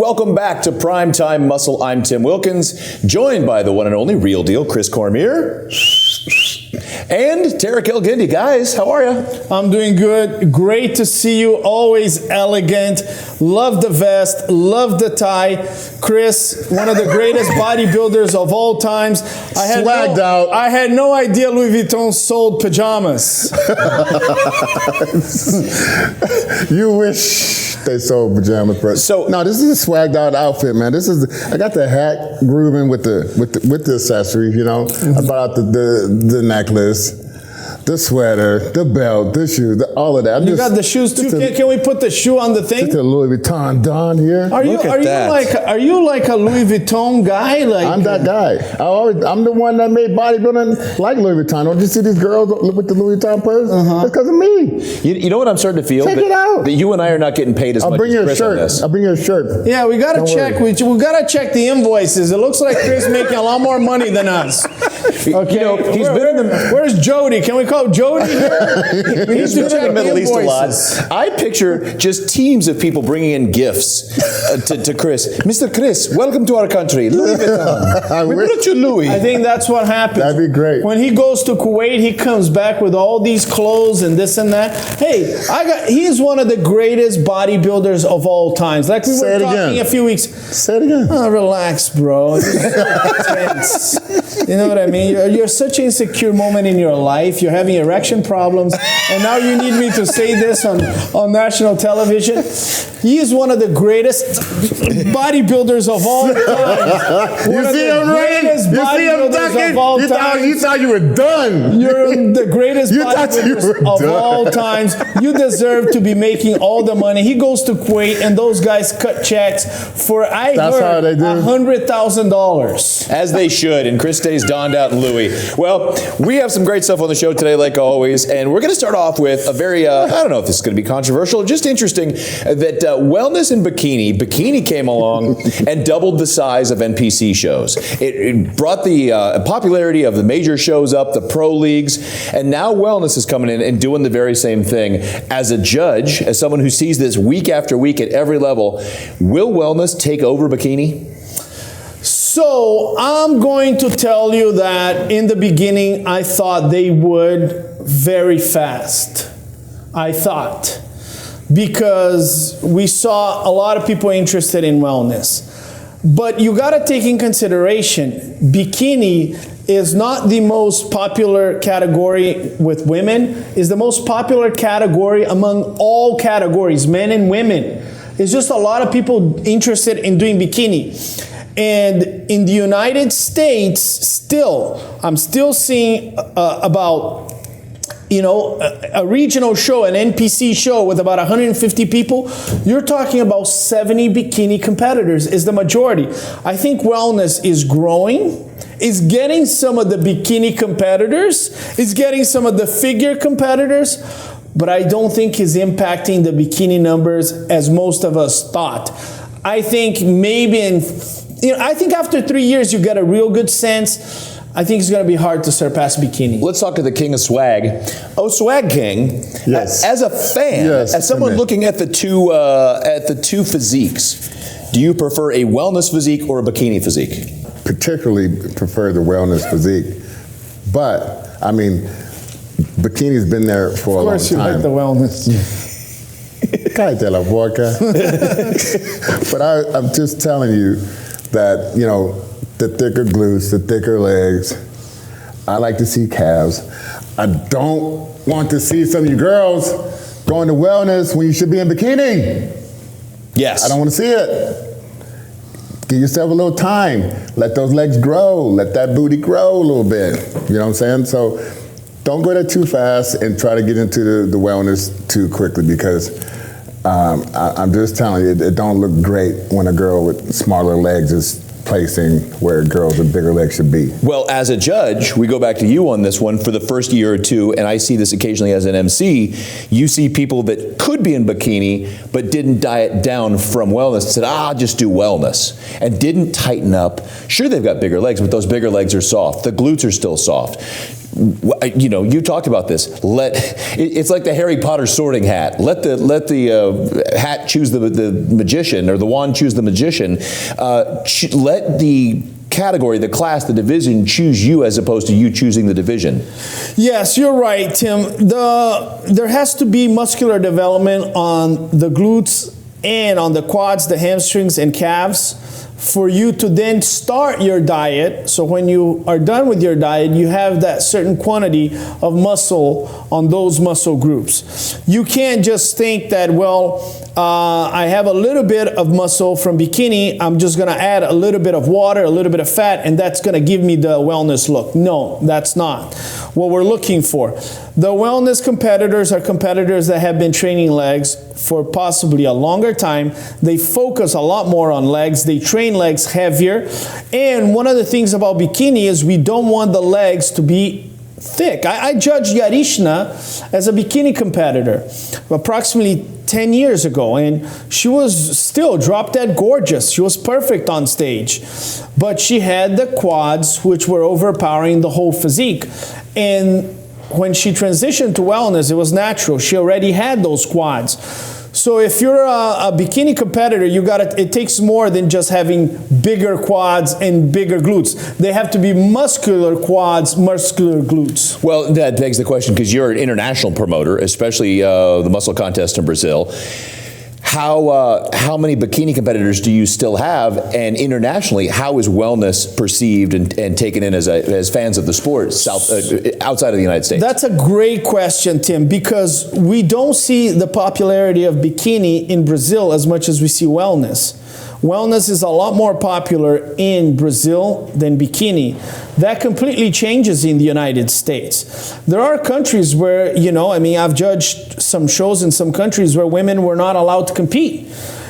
welcome back to Primetime Muscle. I'm Tim Wilkins, joined by the one and only Real Deal Chris Cormier and Tarek El-Gindi. Guys, how are you? I'm doing good. Great to see you. Always elegant. Love the vest. Love the tie. Chris, one of the greatest bodybuilders of all times. Swagged out. I had no idea Louis Vuitton sold pajamas. You wish they sold pajamas, bro. So no, this is a swagged out outfit, man. I got the hat grooving with the accessories, you know. I brought out the necklace, the sweater, the belt, the shoes, all of that. You got the shoes too. Can we put the shoe on the thing? Just a Louis Vuitton Don here. Are you like a Louis Vuitton guy? Like I'm that guy. I'm the one that made bodybuilding like Louis Vuitton. Don't you see these girls with the Louis Vuitton purse? That's because of me. You know what I'm starting to feel? Check it out. That you and I are not getting paid as much as Chris on this. I'll bring you a shirt. Yeah, we gotta check. We gotta check the invoices. It looks like Chris making a lot more money than us. Okay, you know, where's Jody? Can we call Jody here? We need to check in the Middle East a invoices. lot. I picture just teams of people bringing in gifts to Chris. Mr. Chris, welcome to our country. Louis Vuitton. We brought you Louis. I think that's what happens. That'd be great. When he goes to Kuwait, he comes back with all these clothes and this and that. Hey, he's one of the greatest bodybuilders of all times. Like we were talking a few weeks. Say it again. Oh, relax, bro. You're so tense. You know what I mean? You're such an insecure moment in your life. You're having erection problems, and now you need me to say this on national television. He is one of the greatest bodybuilders of all time. You see him running? You see him ducking? You thought you were done. You're the greatest bodybuilders of all times. You deserve to be making all the money. He goes to Kuwait, and those guys cut checks for, I heard, $100,000. As they should, and Chris stays donned out in Louis. Well, we have some great stuff on the show today, like always, and we're going to start off with a very, I don't know if this is going to be controversial, just interesting that wellness in Bikini came along and doubled the size of NPC shows. It brought the popularity of the major shows up, the pro leagues, and now wellness is coming in and doing the very same thing. As a judge, as someone who sees this week after week at every level, will wellness take over Bikini? So I'm going to tell you that in the beginning, I thought they would very fast. I thought. Because we saw a lot of people interested in wellness. But you got to take in consideration, bikini is not the most popular category with women. It's the most popular category among all categories, men and women. It's just a lot of people interested in doing bikini. And in the United States, I'm still seeing about, a regional show, an NPC show with about 150 people. You're talking about 70 bikini competitors is the majority. I think wellness is growing. It's getting some of the bikini competitors. It's getting some of the figure competitors. But I don't think it's impacting the bikini numbers as most of us thought. I think maybe I think after 3 years, you get a real good sense. I think it's going to be hard to surpass bikini. Let's talk to the king of swag. Oh, Swag King. Yes. As a fan, as someone looking at the two physiques, do you prefer a wellness physique or a bikini physique? Particularly prefer the wellness physique. But, I mean, bikini's been there for a long time. Of course you like the wellness. Cállate la boca. But I'm just telling you that, the thicker glutes, the thicker legs. I like to see calves. I don't want to see some of you girls going to wellness when you should be in bikini. Yes. I don't want to see it. Give yourself a little time. Let those legs grow. Let that booty grow a little bit. You know what I'm saying? So don't go there too fast and try to get into the wellness too quickly, because I'm just telling you, it don't look great when a girl with smaller legs is placing where girls with bigger legs should be. Well, as a judge, we go back to you on this one for the first year or two, and I see this occasionally as an MC. You see people that could be in bikini but didn't diet down from wellness, said, I'll just do wellness, and didn't tighten up. Sure, they've got bigger legs, but those bigger legs are soft. The glutes are still soft. you know, you talked about this. It's like the Harry Potter sorting hat. Let the hat choose the magician, or the wand choose the magician. Let the category, the class, the division choose you as opposed to you choosing the division. Yes, you're right, Tim. There has to be muscular development on the glutes and on the quads, the hamstrings and calves, for you to then start your diet. So when you are done with your diet, you have that certain quantity of muscle on those muscle groups. You can't just think that, well, I have a little bit of muscle from bikini, I'm just gonna add a little bit of water, a little bit of fat, and that's gonna give me the wellness look. No, that's not what we're looking for. The wellness competitors are competitors that have been training legs for possibly a longer time. They focus a lot more on legs. They train legs heavier. And one of the things about bikini is we don't want the legs to be thick. I judged Yarishna as a bikini competitor approximately 10 years ago, and she was still drop dead gorgeous. She was perfect on stage, but she had the quads which were overpowering the whole physique. And when she transitioned to wellness, it was natural. She already had those quads. So if you're a bikini competitor, it takes more than just having bigger quads and bigger glutes. They have to be muscular quads, muscular glutes. Well, that begs the question, because you're an international promoter, especially the muscle contest in Brazil. How many bikini competitors do you still have? And internationally, how is wellness perceived and taken in as fans of the sport outside of the United States? That's a great question, Tim, because we don't see the popularity of bikini in Brazil as much as we see wellness. Wellness is a lot more popular in Brazil than bikini. That completely changes in the United States. There are countries where, you know, I mean, I've judged some shows in some countries where women were not allowed to compete.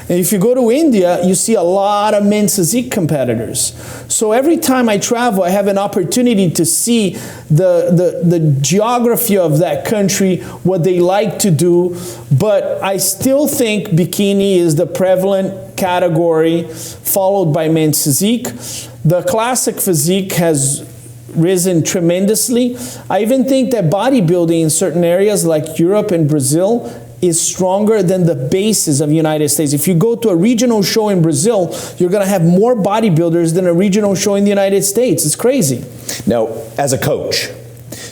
And if you go to India, you see a lot of men's physique competitors. So every time I travel, I have an opportunity to see the geography of that country, what they like to do. But I still think bikini is the prevalent category, followed by men's physique. The classic physique has risen tremendously. I even think that bodybuilding in certain areas like Europe and Brazil is stronger than the bases of the United States. If you go to a regional show in Brazil, you're going to have more bodybuilders than a regional show in the United States. It's crazy. Now, as a coach,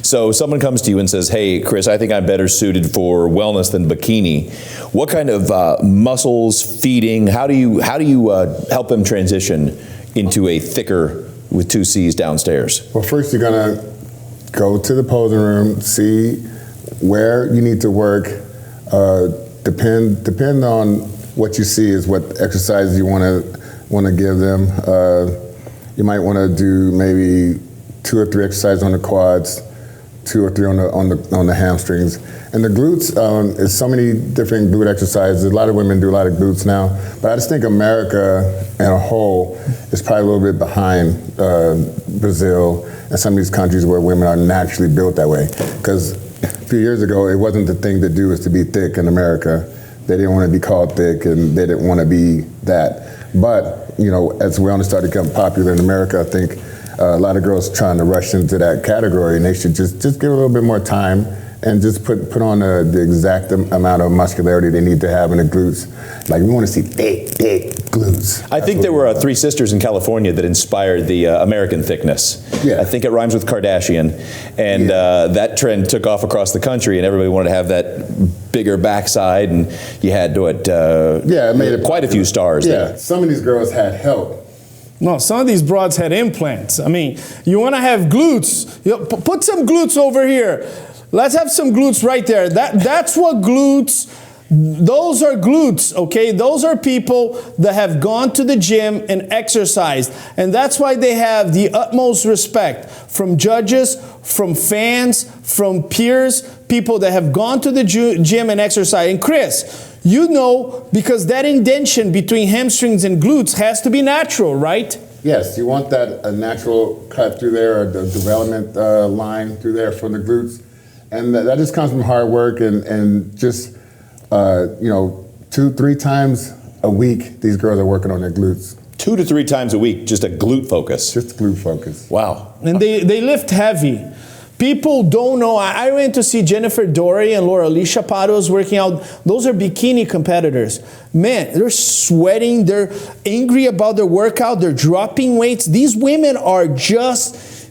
so someone comes to you and says, hey, Chris, I think I'm better suited for wellness than bikini. What kind of muscles, feeding, how do you help them transition into a thicker with 2 C's downstairs? Well, first you're going to go to the posing room, see where you need to work. Depend on what you see is what exercises you want to give them. You might want to do maybe 2 or 3 exercises on the quads, 2 or 3 on the hamstrings, and the glutes. Is so many different glute exercises. A lot of women do a lot of glutes now, but I just think America as a whole is probably a little bit behind Brazil and some of these countries where women are naturally built that way. Because a few years ago, it wasn't the thing to do was to be thick in America. They didn't want to be called thick, and they didn't want to be that. But, you know, as wellness started to become popular in America, I think a lot of girls trying to rush into that category, and they should just give a little bit more time and just put on the exact amount of muscularity they need to have in the glutes. Like, we want to see thick glutes. I think there were 3 sisters in California that inspired the American thickness. Yeah. I think it rhymes with Kardashian, and that trend took off across the country, and everybody wanted to have that bigger backside, and you had it made it quite a few stars there. Some of these girls had help. No, some of these broads had implants. I mean, you want to have glutes, you know, put some glutes over here. Let's have some glutes right there. That's what glutes, those are glutes, okay? Those are people that have gone to the gym and exercised. And that's why they have the utmost respect from judges, from fans, from peers, people that have gone to the gym and exercised. And Chris, you know, because that indentation between hamstrings and glutes has to be natural, right? Yes, you want that a natural cut through there, or the development line through there from the glutes. And that just comes from hard work and just, 2-3 times a week, these girls are working on their glutes. 2 to 3 times a week, just a glute focus. Just glute focus. Wow. And they lift heavy. People don't know. I went to see Jennifer Dory and Laura Lee Chapados working out. Those are bikini competitors. Man, they're sweating. They're angry about their workout. They're dropping weights. These women are just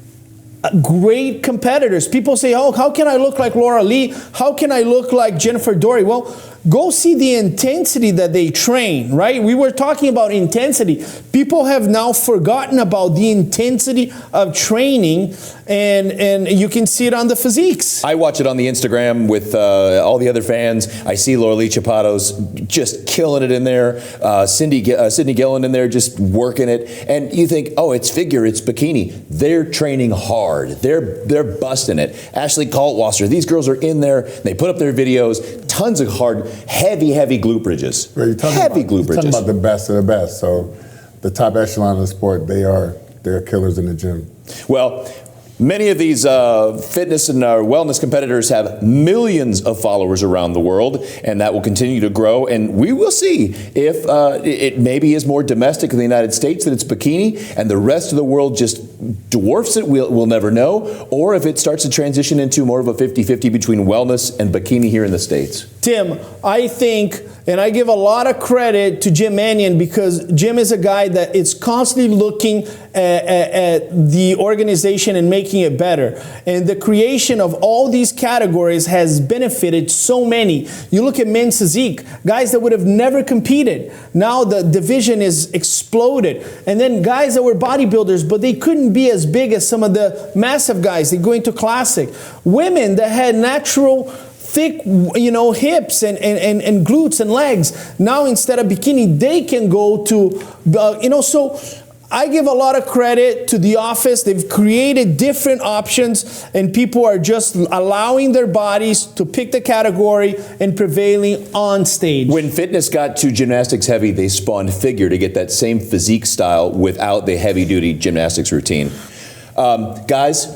great competitors. People say, oh, how can I look like Laura Lee? How can I look like Jennifer Dory? Well, go see the intensity that they train, right? We were talking about intensity. People have now forgotten about the intensity of training, and you can see it on the physiques. I watch it on the Instagram with all the other fans. I see Laura Lee Chapados just killing it in there. Sydney Gillen in there just working it. And you think, oh, it's figure, it's bikini. They're training hard. They're busting it. Ashley Kaltwasser, these girls are in there. They put up their videos. Tons of hard, heavy glute bridges. Right, heavy glute bridges. You're talking about the best of the best. So the top echelon of the sport, they're killers in the gym. Well, many of these fitness and wellness competitors have millions of followers around the world, and that will continue to grow. And we will see if it maybe is more domestic in the United States that it's bikini, and the rest of the world just dwarfs it. We'll never know. Or if it starts to transition into more of a 50-50 between wellness and bikini here in the States. Tim, I think, and I give a lot of credit to Jim Mannion, because Jim is a guy that is constantly looking at the organization and making it better. And the creation of all these categories has benefited so many. You look at men's physique, guys that would have never competed. Now the division is exploded. And then guys that were bodybuilders, but they couldn't be as big as some of the massive guys. They go into classic. Women that had natural thick, hips and glutes and legs. Now instead of bikini, they can go to, so I give a lot of credit to the office. They've created different options, and people are just allowing their bodies to pick the category and prevailing on stage. When fitness got to gymnastics heavy, they spawned figure to get that same physique style without the heavy-duty gymnastics routine. Guys,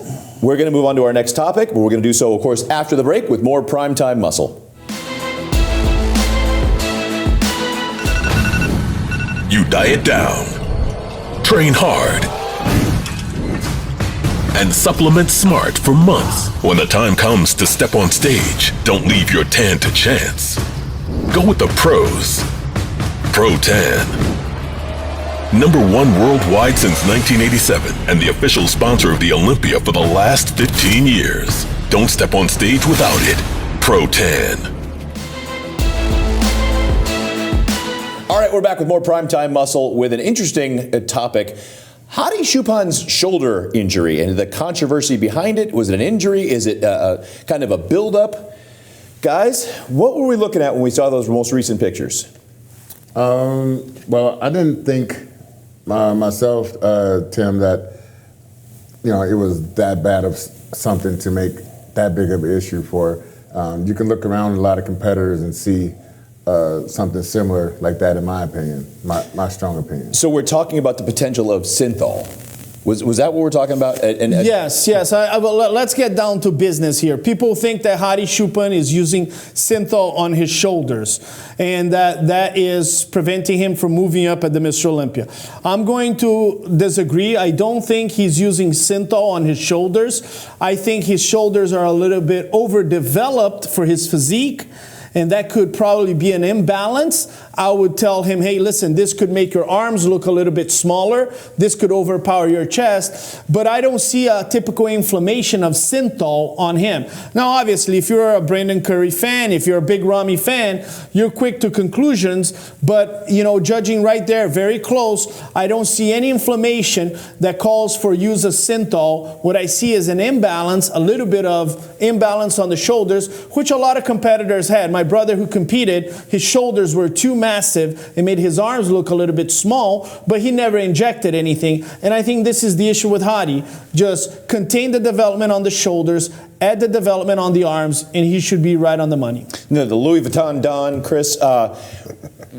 we're going to move on to our next topic, but we're going to do so, of course, after the break with more Primetime Muscle. You diet down, train hard, and supplement smart for months. When the time comes to step on stage, don't leave your tan to chance. Go with the pros. Pro Tan. #1 worldwide since 1987 and the official sponsor of the Olympia for the last 15 years. Don't step on stage without it. Pro Tan. All right, we're back with more Primetime Muscle with an interesting topic. Hady Choopan's shoulder injury and the controversy behind it. Was it an injury? Is it kind of a buildup? Guys, what were we looking at when we saw those most recent pictures? Well, I didn't think myself, Tim, that it was that bad of something to make that big of an issue for. You can look around at a lot of competitors and see something similar like that, in my opinion, my strong opinion. So we're talking about the potential of synthol. Was that what we're talking about? Yes. Let's get down to business here. People think that Hady Choopan is using synthol on his shoulders, and that is preventing him from moving up at the Mr. Olympia. I'm going to disagree. I don't think he's using synthol on his shoulders. I think his shoulders are a little bit overdeveloped for his physique, and that could probably be an imbalance. I would tell him, hey, listen, this could make your arms look a little bit smaller. This could overpower your chest. But I don't see a typical inflammation of synthol on him. Now, obviously, if you're a Brandon Curry fan, if you're a big Ramy fan, you're quick to conclusions. But, judging right there, very close, I don't see any inflammation that calls for use of synthol. What I see is an imbalance, a little bit of imbalance on the shoulders, which a lot of competitors had. My brother who competed, his shoulders were too massive. It made his arms look a little bit small, but he never injected anything. And I think this is the issue with Hady. Just contain the development on the shoulders, add the development on the arms, and he should be right on the money. No, the Louis Vuitton Don, Chris,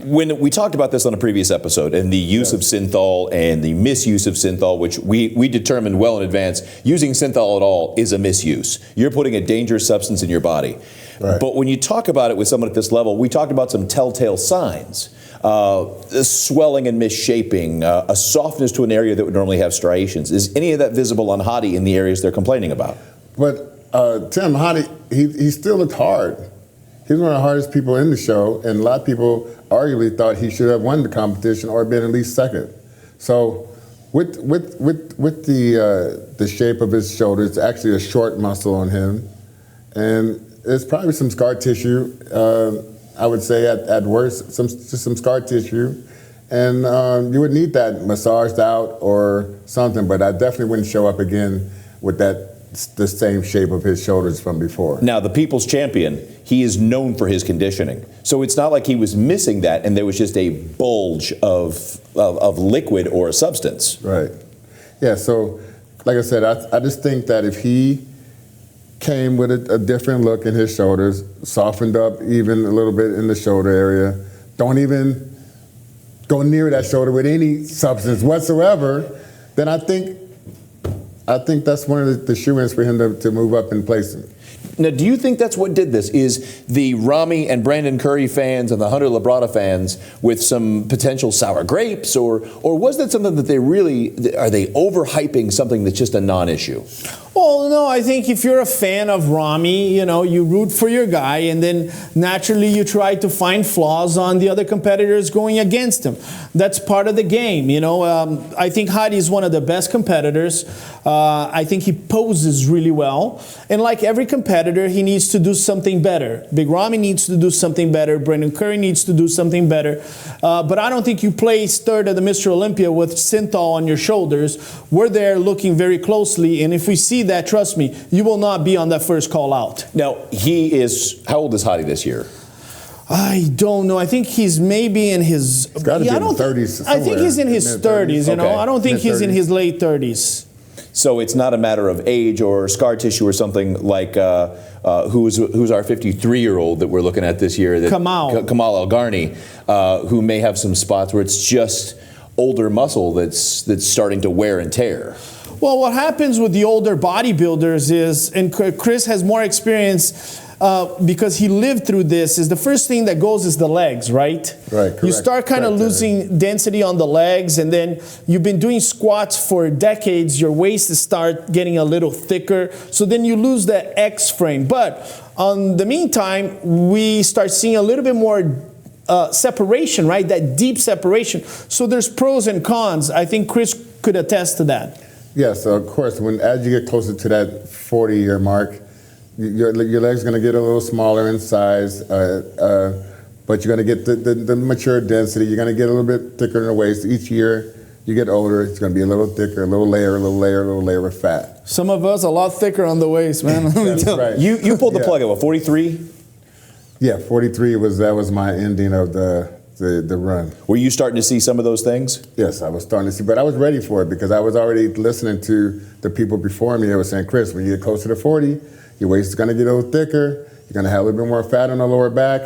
when we talked about this on a previous episode, and the use of synthol and the misuse of synthol, which we determined well in advance, using synthol at all is a misuse. You're putting a dangerous substance in your body. Right. But when you talk about it with someone at this level, we talked about some telltale signs. Swelling and misshaping, a softness to an area that would normally have striations. Is any of that visible on Hady in the areas they're complaining about? But Tim, Hady, he still looked hard. He's one of the hardest people in the show, and a lot of people arguably thought he should have won the competition or been at least second. So with the shape of his shoulder, it's actually a short muscle on him, and it's probably some scar tissue. I would say at worst, just some scar tissue, and you would need that massaged out or something. But I definitely wouldn't show up again with the same shape of his shoulders from before. Now, the people's champion, he is known for his conditioning. So it's not like he was missing that and there was just a bulge of liquid or a substance. Right. Yeah, so like I said, I just think that if he came with a different look in his shoulders, softened up even a little bit in the shoulder area, don't even go near that shoulder with any substance whatsoever, then I think that's one of the shoe-ins for him to move up in placing. Now, do you think that's what did this? Is the Rami and Brandon Curry fans and the Hunter Labrada fans with some potential sour grapes, or was that something that are they overhyping something that's just a non-issue? Well, no, I think if you're a fan of Rami, you root for your guy, and then naturally you try to find flaws on the other competitors going against him. That's part of the game, I think Hady is one of the best competitors. I think he poses really well. And like every competitor, he needs to do something better. Big Rami needs to do something better. Brandon Curry needs to do something better. But I don't think you place third at the Mr. Olympia with synthol on your shoulders. We're there looking very closely, and if we see that, trust me, you will not be on that first call out. Now, how old is Hady this year? I don't know. I think he's maybe in his... It's got to be in the 30s. I think he's in his 30s, Okay. I don't think he's in his late 30s. So it's not a matter of age or scar tissue or something like who's our 53-year-old that we're looking at this year? Kamal Algarni, who may have some spots where it's just older muscle that's starting to wear and tear. Well, what happens with the older bodybuilders is, and Chris has more experience because he lived through this, is the first thing that goes is the legs, right? Right, correct. You start kind of losing density on the legs, and then you've been doing squats for decades, your waist start getting a little thicker, so then you lose that X frame. But on the meantime, we start seeing a little bit more separation, right? That deep separation. So there's pros and cons. I think Chris could attest to that. Yes, of course. As you get closer to that 40-year mark, your legs are going to get a little smaller in size, but you're going to get the mature density. You're going to get a little bit thicker in the waist. Each year you get older, it's going to be a little thicker, a little layer of fat. Some of us a lot thicker on the waist, man. That's right. You pulled the plug at what, 43? Yeah, 43 that was my ending of the run. Were you starting to see some of those things? Yes, I was starting to see, but I was ready for it because I was already listening to the people before me. They were saying, Chris, when you get closer to 40, your waist is going to get a little thicker. You're going to have a little bit more fat on the lower back,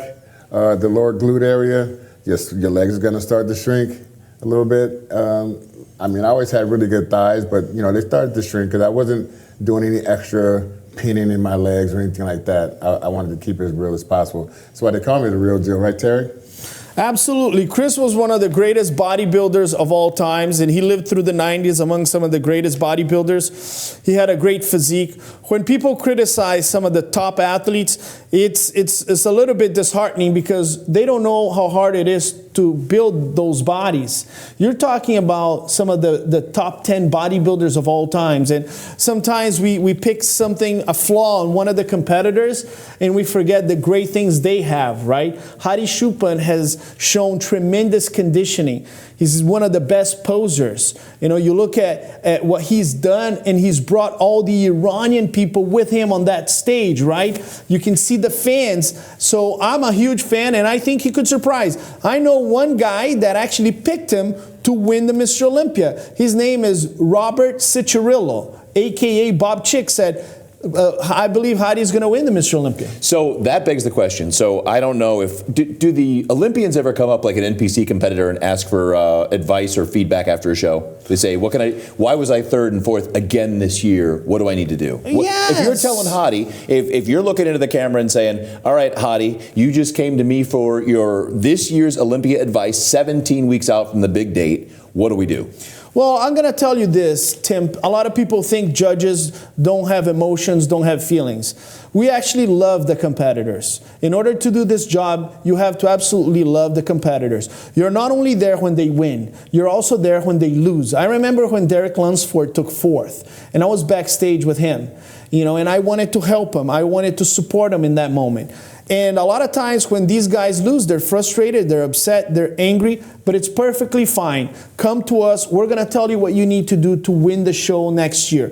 the lower glute area. Your legs are going to start to shrink a little bit. I always had really good thighs, but they started to shrink because I wasn't doing any extra pinning in my legs or anything like that. I wanted to keep it as real as possible. That's why they call me the real deal, right, Terry? Absolutely. Chris was one of the greatest bodybuilders of all times, and he lived through the 90s among some of the greatest bodybuilders. He had a great physique. When people criticize some of the top athletes, it's a little bit disheartening because they don't know how hard it is to build those bodies. You're talking about some of the top 10 bodybuilders of all times, and sometimes we pick a flaw in one of the competitors, and we forget the great things they have, right? Hady Choopan has shown tremendous conditioning. He's one of the best posers. You look at what he's done, and he's brought all the Iranian people with him on that stage, right? You can see the fans. So I'm a huge fan, and I think he could surprise. I know one guy that actually picked him to win the Mr. Olympia. His name is Robert Ciccirillo, a.k.a. Bob Chick, said, I believe Hady's going to win the Mr. Olympia. So that begs the question. So I don't know if, do the Olympians ever come up like an NPC competitor and ask for advice or feedback after a show? They say, why was I third and fourth again this year? What do I need to do? Yes. If you're telling Hady, if you're looking into the camera and saying, all right, Hady, you just came to me for this year's Olympia advice 17 weeks out from the big date, what do we do? Well, I'm going to tell you this, Tim. A lot of people think judges don't have emotions, don't have feelings. We actually love the competitors. In order to do this job, you have to absolutely love the competitors. You're not only there when they win, you're also there when they lose. I remember when Derek Lunsford took 4th, and I was backstage with him, and I wanted to help him. I wanted to support him in that moment. And a lot of times when these guys lose, they're frustrated, they're upset, they're angry, but it's perfectly fine. Come to us. We're going to tell you what you need to do to win the show next year.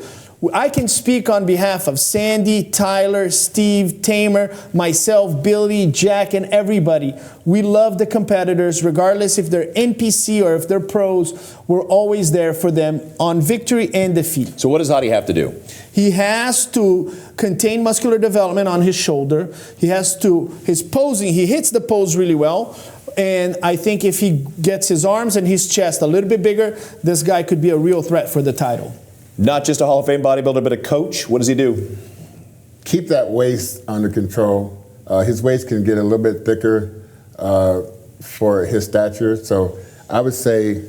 I can speak on behalf of Sandy, Tyler, Steve, Tamer, myself, Billy, Jack, and everybody. We love the competitors, regardless if they're NPC or if they're pros. We're always there for them on victory and defeat. So what does Hady have to do? He has to contain muscular development on his shoulder. His posing, he hits the pose really well. And I think if he gets his arms and his chest a little bit bigger, this guy could be a real threat for the title. Not just a Hall of Fame bodybuilder, but a coach. What does he do? Keep that waist under control. His waist can get a little bit thicker for his stature. So I would say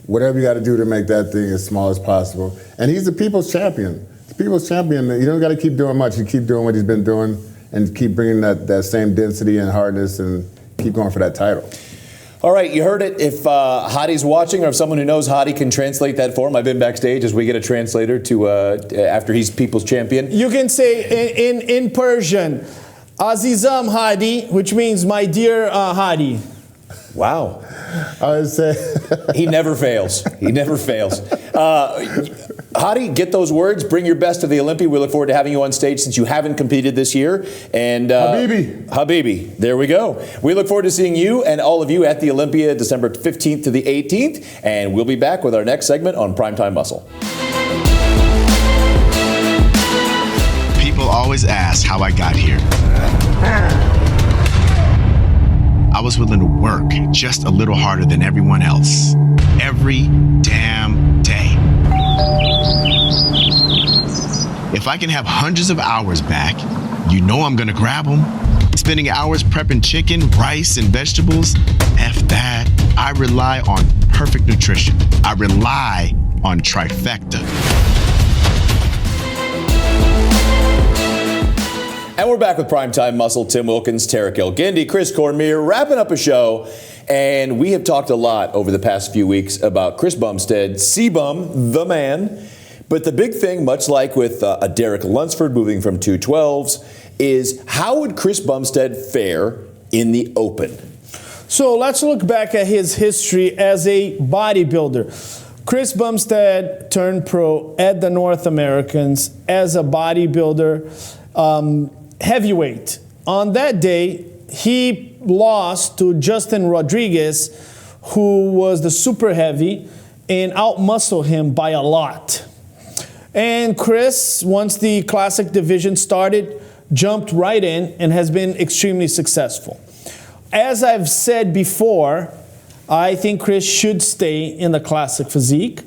whatever you got to do to make that thing as small as possible. And he's the people's champion. The people's champion, you don't got to keep doing much. You keep doing what he's been doing and keep bringing that same density and hardness and keep going for that title. All right, you heard it. If Hady's watching or if someone who knows Hady can translate that for him, I've been backstage as we get a translator to after he's people's champion. You can say in Persian, Azizam Hady, which means my dear Hady. Wow. I would say he never fails. He never fails. Hady, get those words. Bring your best to the Olympia. We look forward to having you on stage since you haven't competed this year. And Habibi. There we go. We look forward to seeing you and all of you at the Olympia December 15th to the 18th. And we'll be back with our next segment on Primetime Muscle. People always ask how I got here. I was willing to work just a little harder than everyone else. Every damn day. If I can have hundreds of hours back, you know I'm gonna grab them. Spending hours prepping chicken, rice, and vegetables, F that. I rely on perfect nutrition. I rely on trifecta. And we're back with Primetime Muscle. Tim Wilkins, Tarek El-Guindy, Chris Cormier, wrapping up a show. And we have talked a lot over the past few weeks about Chris Bumstead, CBum, the man. But the big thing, much like with a Derek Lunsford moving from 212s, is how would Chris Bumstead fare in the open? So let's look back at his history as a bodybuilder. Chris Bumstead turned pro at the North Americans as a bodybuilder. Heavyweight. On that day, he lost to Justin Rodriguez, who was the super heavy, and outmuscled him by a lot. And Chris, once the classic division started, jumped right in and has been extremely successful. As I've said before, I think Chris should stay in the classic physique.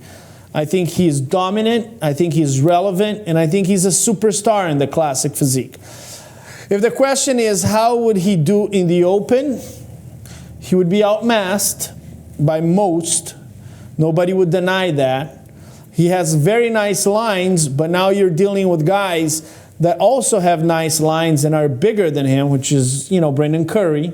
I think he's dominant, I think he's relevant, and I think he's a superstar in the classic physique. If the question is how would he do in the open, he would be outmassed by most. Nobody would deny that. He has very nice lines, but now you're dealing with guys that also have nice lines and are bigger than him, which is, Brendan Curry.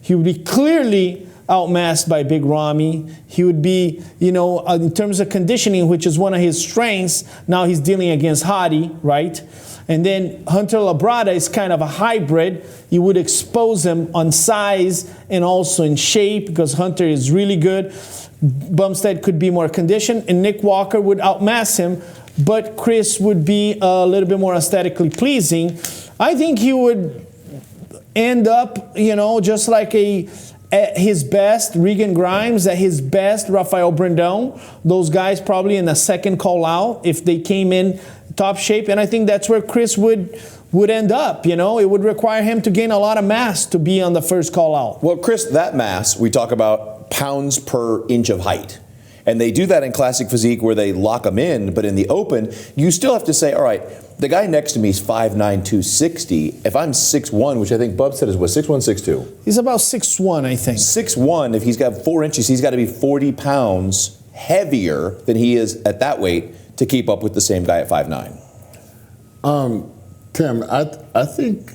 He would be clearly outmassed by Big Ramy. He would be, in terms of conditioning, which is one of his strengths, now he's dealing against Hady, right? And then Hunter Labrada is kind of a hybrid. You would expose him on size and also in shape because Hunter is really good. Bumstead could be more conditioned, and Nick Walker would outmass him, but Chris would be a little bit more aesthetically pleasing. I think he would end up, just like at his best, Regan Grimes, at his best, Rafael Brandão. Those guys probably in the second call out if they came in top shape. And I think that's where Chris would end up. It would require him to gain a lot of mass to be on the first call out. Well, Chris, that mass, we talk about pounds per inch of height. And they do that in classic physique where they lock them in, but in the open, you still have to say, all right, the guy next to me is 5'9", 260. If I'm 6'1", which I think Bub said is what, 6'1", 6'2"? He's about 6'1", I think. 6'1", if he's got 4 inches, he's got to be 40 pounds heavier than he is at that weight to keep up with the same guy at 5'9"? Tim, I think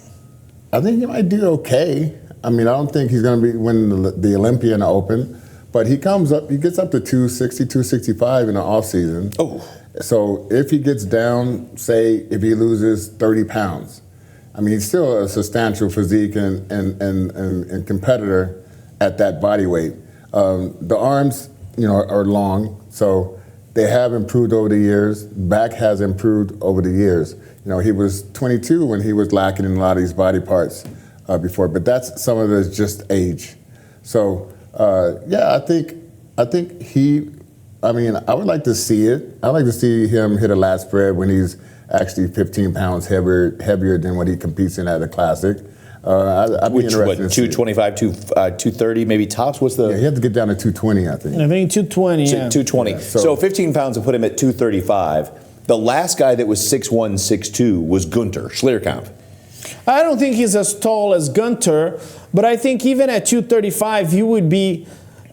he might do okay. I mean, I don't think he's going to be winning the Olympia in the Open, but he gets up to 260, 265 in the off season. Oh. So if he gets down, say if he loses 30 pounds, I mean, he's still a substantial physique and competitor at that body weight. The arms, are long, so they have improved over the years. Back has improved over the years. He was 22 when he was lacking in a lot of these body parts before, but that's some of it is just age. So I think he. I mean, I would like to see it. I'd like to see him hit a lat spread when he's actually 15 pounds heavier than what he competes in at a classic. I'd be interested in 225, 230, maybe tops? What's the? Yeah, he had to get down to 220, I think. I think 220. Yeah. 220. Yeah, so 15 pounds would put him at 235. The last guy that was 6'1", 6'2" was Gunter Schlierkamp. I don't think he's as tall as Gunter, but I think even at 235, he would be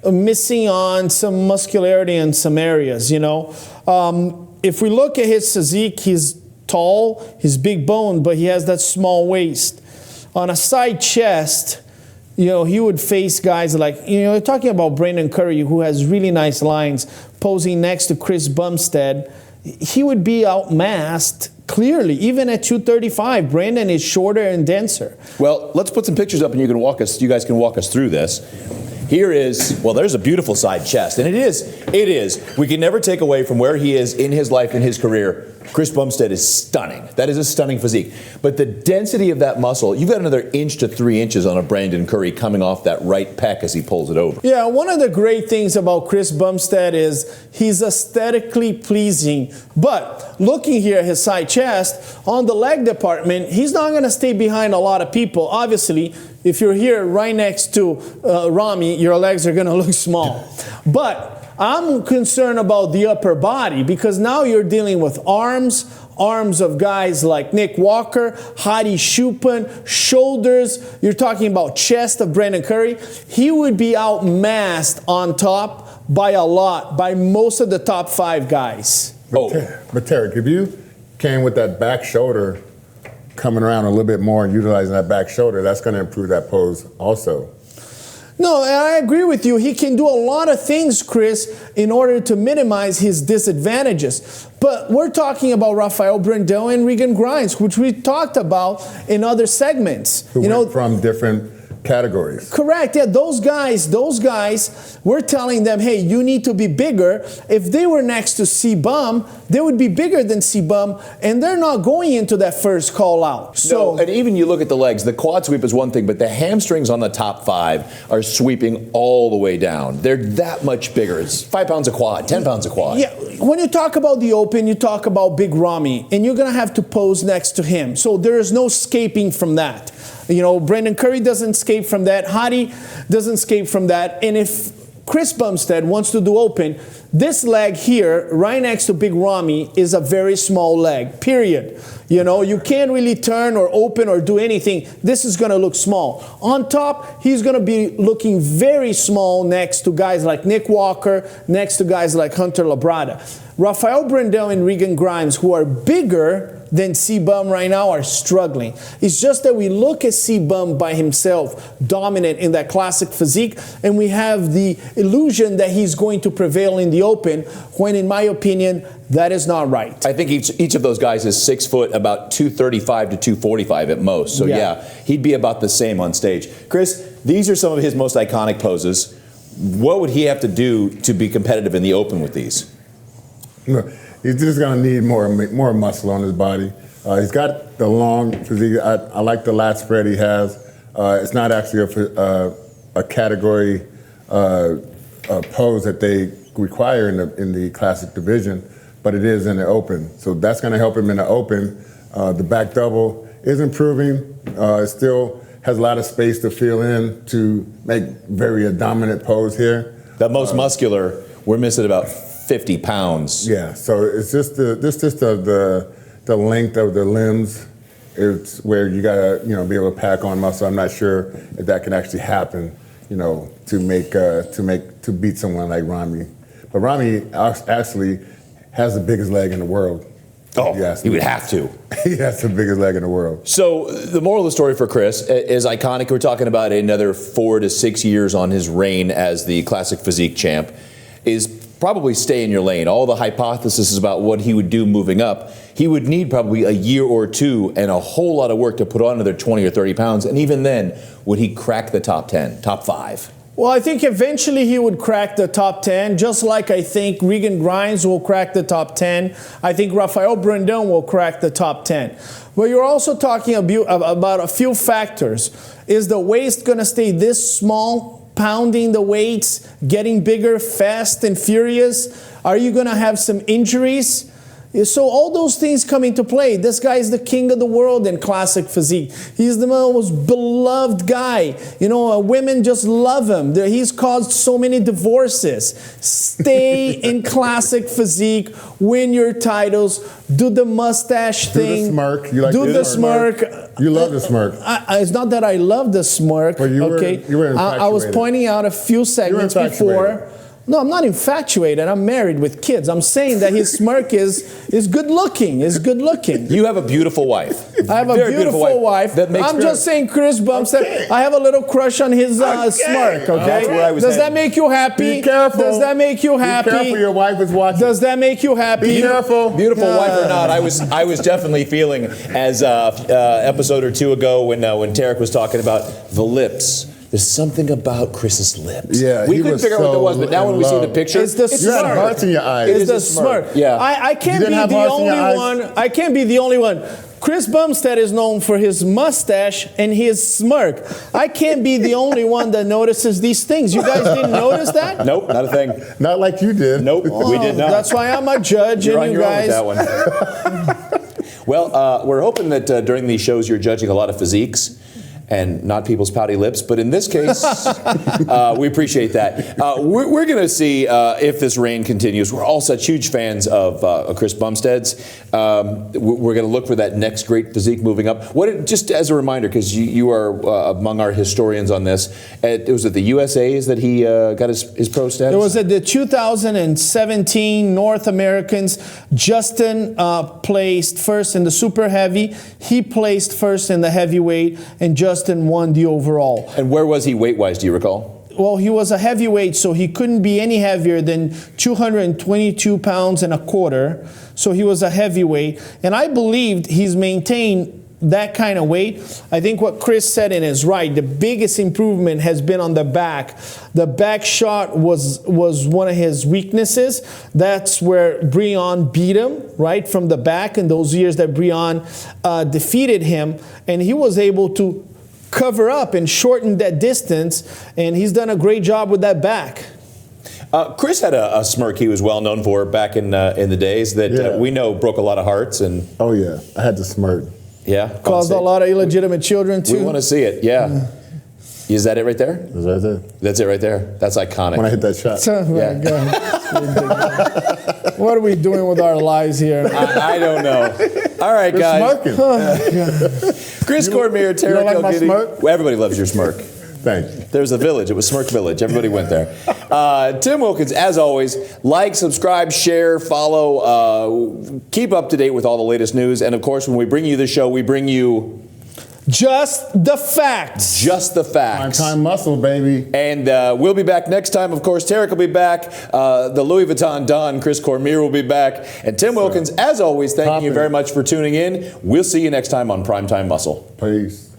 missing on some muscularity in some areas, If we look at his physique, he's tall, he's big boned, but he has that small waist. On a side chest, he would face guys like, you're talking about Brandon Curry, who has really nice lines, posing next to Chris Bumstead. He would be outmassed clearly, even at 235. Brandon is shorter and denser. Well, let's put some pictures up and you guys can walk us through this. Here is, there's a beautiful side chest. And it is. We can never take away from where he is in his life and his career. Chris Bumstead is stunning. That is a stunning physique. But the density of that muscle, you've got another inch to 3 inches on a Brandon Curry coming off that right pec as he pulls it over. Yeah, one of the great things about Chris Bumstead is he's aesthetically pleasing. But looking here at his side chest, on the leg department, he's not going to stay behind a lot of people. Obviously, if you're here right next to Ramy, your legs are going to look small. But I'm concerned about the upper body because now you're dealing with arms of guys like Nick Walker, Hady Choopan, shoulders. You're talking about chest of Brandon Curry. He would be outmassed on top by a lot, by most of the top 5 guys. But Tarek, if you came with that back shoulder coming around a little bit more and utilizing that back shoulder, that's going to improve that pose also. No, I agree with you. He can do a lot of things, Chris, in order to minimize his disadvantages. But we're talking about Rafael Brandão and Regan Grimes, which we talked about in other segments. Who went from different categories. Correct. Yeah, those guys, we're telling them, hey, you need to be bigger. If they were next to CBum, they would be bigger than CBum, and they're not going into that first call out. So, and even you look at the legs, the quad sweep is one thing, but the hamstrings on the top 5 are sweeping all the way down. They're that much bigger. It's 5 pounds a quad, 10 pounds a quad. Yeah, when you talk about the Open, you talk about Big Ramy, and you're going to have to pose next to him. So there is no escaping from that. Brandon Curry doesn't escape from that. Hady doesn't escape from that. And if Chris Bumstead wants to do Open, this leg here, right next to Big Ramy, is a very small leg, period. You can't really turn or open or do anything. This is going to look small. On top, he's going to be looking very small next to guys like Nick Walker, next to guys like Hunter Labrada. Rafael Brandão and Regan Grimes, who are bigger than CBum right now, are struggling. It's just that we look at CBum by himself, dominant in that classic physique, and we have the illusion that he's going to prevail in the Open, when in my opinion, that is not right. I think each of those guys is 6 foot, about 235 to 245 at most. So yeah, he'd be about the same on stage. Chris, these are some of his most iconic poses. What would he have to do to be competitive in the Open with these? He's just going to need more muscle on his body. He's got the long physique. I like the lat spread he has. It's not actually a category pose that they require in the classic division, but it is in the Open. So that's going to help him in the Open. The back double is improving. It still has a lot of space to fill in to make a dominant pose here. The most muscular, we're missing about 50 pounds. Yeah, so it's just the length of the limbs. It's where you gotta be able to pack on muscle. I'm not sure if that can actually happen, to beat someone like Ramy. But Rami actually has the biggest leg in the world. Oh, Yes, he would have to. He has the biggest leg in the world. So the moral of the story for Chris is iconic. We're talking about another 4 to 6 years on his reign as the classic physique champ. Is probably stay in your lane. All the hypothesis about what he would do moving up, he would need probably a year or two and a whole lot of work to put on another 20 or 30 pounds. And even then, would he crack the top 10, top 5? Well, I think eventually he would crack the top 10, just like I think Regan Grimes will crack the top 10. I think Rafael Brandão will crack the top 10. But you're also talking about a few factors. Is the waist going to stay this small, pounding the weights, getting bigger, fast and furious? Are you going to have some injuries? So all those things come into play. This guy is the king of the world in classic physique. He's the most beloved guy. You know, women just love him. He's caused so many divorces. Stay in classic physique, win your titles, do the mustache thing. Do the smirk. You like do the smirk. You love the smirk. It's not that I love the smirk. Well, you were infatuated. I was pointing out a few segments before. No, I'm not infatuated. I'm married with kids. I'm saying that his smirk is good looking. Is good looking. You have a beautiful wife. I have a beautiful wife. That makes I'm just saying, Chris Bumstead, I have a little crush on his smirk. Okay. That's where I was Does headed. that make you happy? Be careful. Does that make you happy? Be careful, your wife is watching. Does that make you happy? Be careful. Beautiful wife or not, I was definitely feeling as episode or two ago when Tarek was talking about the lips. There's something about Chris's lips. Yeah, we he couldn't was figure out what so it was, but now when we see the in picture, It's the You had smirk. hearts in your eyes. It's is the a smirk. smirk. Yeah. I can't You didn't be have the hearts in your only eyes? one. I can't be the only one. Chris Bumstead is known for his mustache and his smirk. I can't be the only one that notices these things. You guys didn't notice that? nope, not a thing. Not like you did. Nope, we did not. That's why I'm a judge, You're on and you your own guys. with that one. Well, we're hoping that during these shows you're judging a lot of physiques and not people's pouty lips. But in this case, we appreciate that. We're going to see if this reign continues. We're all such huge fans of Chris Bumstead's. We're going to look for that next great physique moving up. Just as a reminder, because you are among our historians on this, it was at the USA's that he got his pro status? It was at the 2017 North Americans. Justin placed first in the super heavy. He placed first in the heavyweight, and Justin won the overall. And where was he weight-wise, do you recall? Well, he was a heavyweight, so he couldn't be any heavier than 222 pounds and a quarter. So he was a heavyweight. And I believed he's maintained that kind of weight. I think what Chris said is right. The biggest improvement has been on the back. The back shot was one of his weaknesses. That's where Breon beat him, right, from the back in those years that Breon defeated him. And he was able to cover up and shorten that distance. And he's done a great job with that back. Chris had a smirk he was well known for back in the days that we know broke a lot of hearts. And Oh, yeah. I had to smirk. yeah, Caused a lot of illegitimate children, too. We want to see it. Yeah. Is that it right there? Is that it? That's it right there. That's iconic. When I hit that shot. Oh my Yeah. God. What are we doing with our lives here? I don't know. All right, You're guys. smirking. Chris Cormier, you don't Tarek like my Elgiddy. smirk? Well, everybody loves your smirk. Thank you. There's a village. It was Smirk Village. Everybody went there. Tim Wilkins, as always, like, subscribe, share, follow. Keep up to date with all the latest news. And, of course, when we bring you the show, we bring you Just the facts. just the facts. Prime time muscle, baby. And we'll be back next time. Of course, Tarek will be back. The Louis Vuitton Don, Chris Cormier, will be back. And Tim Wilkins, as always, thank you very much for tuning in. We'll see you next time on Primetime Muscle. Peace.